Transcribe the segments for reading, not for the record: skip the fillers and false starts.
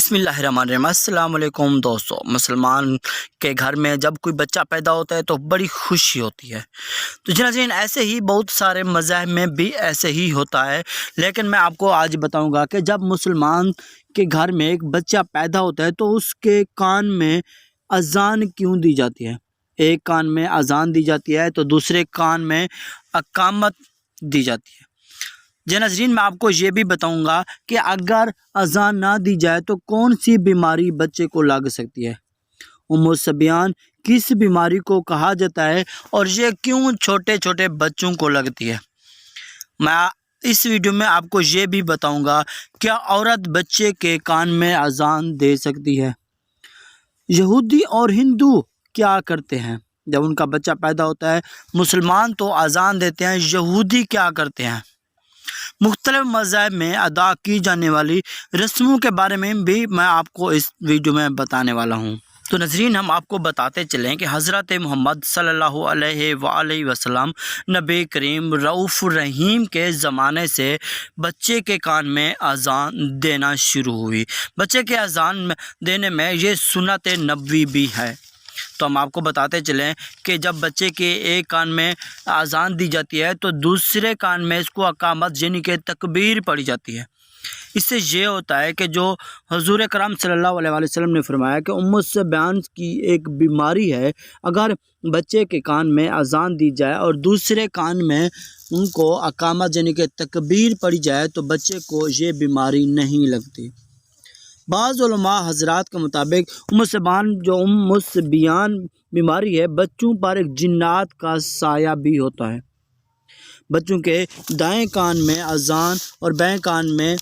بسم اللہ الرحمن الرحیم۔ السلام علیکم دوستو، مسلمان کے گھر میں جب کوئی بچہ پیدا ہوتا ہے تو بڑی خوشی ہوتی ہے۔ تو ناظرین، ایسے ہی بہت سارے مذاہب میں بھی ایسے ہی ہوتا ہے، لیکن میں آپ کو آج بتاؤں گا کہ جب مسلمان کے گھر میں ایک بچہ پیدا ہوتا ہے تو اس کے کان میں اذان کیوں دی جاتی ہے؟ ایک کان میں اذان دی جاتی ہے تو دوسرے کان میں اقامت دی جاتی ہے۔ ناظرین، میں آپ کو یہ بھی بتاؤں گا کہ اگر اذان نہ دی جائے تو کون سی بیماری بچے کو لگ سکتی ہے۔ ام الصبیان کس بیماری کو کہا جاتا ہے اور یہ کیوں چھوٹے چھوٹے بچوں کو لگتی ہے؟ میں اس ویڈیو میں آپ کو یہ بھی بتاؤں گا، کیا عورت بچے کے کان میں اذان دے سکتی ہے؟ یہودی اور ہندو کیا کرتے ہیں جب ان کا بچہ پیدا ہوتا ہے؟ مسلمان تو اذان دیتے ہیں، یہودی کیا کرتے ہیں؟ مختلف مذاہب میں ادا کی جانے والی رسموں کے بارے میں بھی میں آپ کو اس ویڈیو میں بتانے والا ہوں۔ تو ناظرین، ہم آپ کو بتاتے چلیں کہ حضرت محمد صلی اللہ علیہ وآلہ وسلم نبی کریم رؤوف الرحیم کے زمانے سے بچے کے کان میں اذان دینا شروع ہوئی۔ بچے کے اذان دینے میں یہ سنت نبوی بھی ہے۔ تو ہم آپ کو بتاتے چلیں کہ جب بچے کے ایک کان میں اذان دی جاتی ہے تو دوسرے کان میں اس کو اقامت یعنی کہ تکبیر پڑھی جاتی ہے۔ اس سے یہ ہوتا ہے کہ جو حضور کرام صلی اللہ علیہ وسلم نے فرمایا کہ ام الصبیان کی ایک بیماری ہے، اگر بچے کے کان میں اذان دی جائے اور دوسرے کان میں ان کو اقامت یعنی کہ تکبیر پڑھی جائے تو بچے کو یہ بیماری نہیں لگتی۔ بعض علماء حضرات کے مطابق ام الصبیان بیماری ہے بچوں پر ایک جنات کا سایہ بھی ہوتا ہے۔ بچوں کے دائیں کان میں اذان اور بائیں کان میں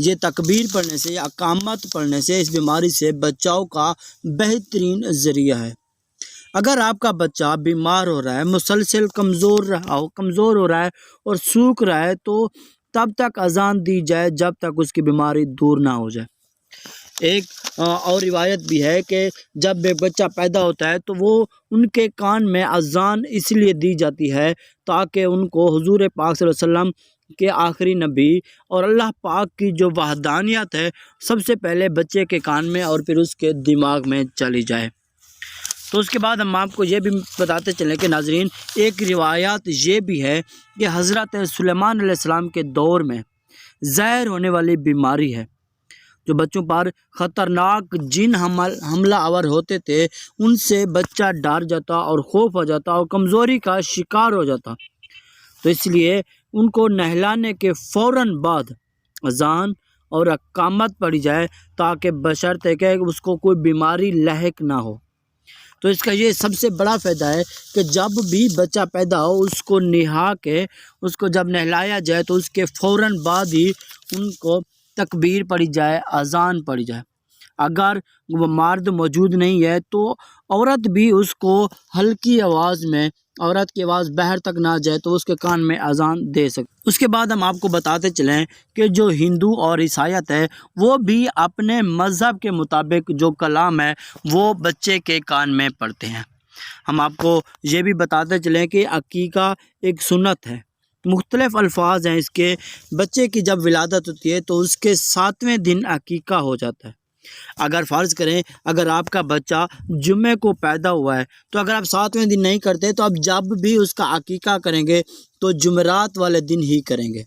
یہ تکبیر پڑھنے سے یا اقامت پڑھنے سے اس بیماری سے بچاؤ کا بہترین ذریعہ ہے۔ اگر آپ کا بچہ بیمار ہو رہا ہے، مسلسل کمزور ہو رہا ہے اور سوکھ رہا ہے تو تب تک اذان دی جائے جب تک اس کی بیماری دور نہ ہو جائے۔ ایک اور روایت بھی ہے کہ جب ایک بچہ پیدا ہوتا ہے تو وہ ان کے کان میں اذان اس لیے دی جاتی ہے تاکہ ان کو حضور پاک صلی اللہ علیہ وسلم کے آخری نبی اور اللہ پاک کی جو وحدانیت ہے سب سے پہلے بچے کے کان میں اور پھر اس کے دماغ میں چلی جائے۔ تو اس کے بعد ہم آپ کو یہ بھی بتاتے چلیں کہ ناظرین، ایک روایت یہ بھی ہے کہ حضرت سلیمان علیہ السلام کے دور میں زہر ہونے والی بیماری ہے، جو بچوں پر خطرناک جن حملہ آور ہوتے تھے، ان سے بچہ ڈر جاتا اور خوف ہو جاتا اور کمزوری کا شکار ہو جاتا۔ تو اس لیے ان کو نہلانے کے فوراً بعد اذان اور اقامت پڑھی جائے تاکہ بشرطے کہ اس کو کوئی بیماری لاحق نہ ہو۔ تو اس کا یہ سب سے بڑا فائدہ ہے کہ جب بھی بچہ پیدا ہو اس کو نہا کے اس کو جب نہلایا جائے تو اس کے فوراً بعد ہی ان کو تکبیر پڑھی جائے، اذان پڑھی جائے۔ اگر وہ مرد موجود نہیں ہے تو عورت بھی اس کو ہلکی آواز میں، عورت کی آواز باہر تک نہ جائے تو اس کے کان میں اذان دے سکتے۔ اس کے بعد ہم آپ کو بتاتے چلیں کہ جو ہندو اور عیسائیت ہے وہ بھی اپنے مذہب کے مطابق جو کلام ہے وہ بچے کے کان میں پڑھتے ہیں۔ ہم آپ کو یہ بھی بتاتے چلیں کہ عقیقہ ایک سنت ہے، مختلف الفاظ ہیں اس کے۔ بچے کی جب ولادت ہوتی ہے تو اس کے 7ویں دن عقیقہ ہو جاتا ہے۔ اگر فرض کریں اگر آپ کا بچہ جمعے کو پیدا ہوا ہے تو اگر آپ 7ویں دن نہیں کرتے تو آپ جب بھی اس کا عقیقہ کریں گے تو جمعرات والے دن ہی کریں گے،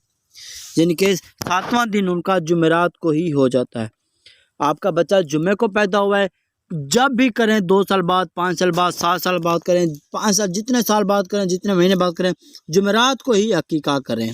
یعنی کہ 7واں دن ان کا جمعرات کو ہی ہو جاتا ہے۔ آپ کا بچہ جمعے کو پیدا ہوا ہے، جب بھی کریں، 2 سال بعد، 5 سال بعد، 7 سال بعد کریں، 5 سال، جتنے سال بعد کریں، جتنے مہینے بعد کریں، جمعرات کو ہی عقیقہ کریں۔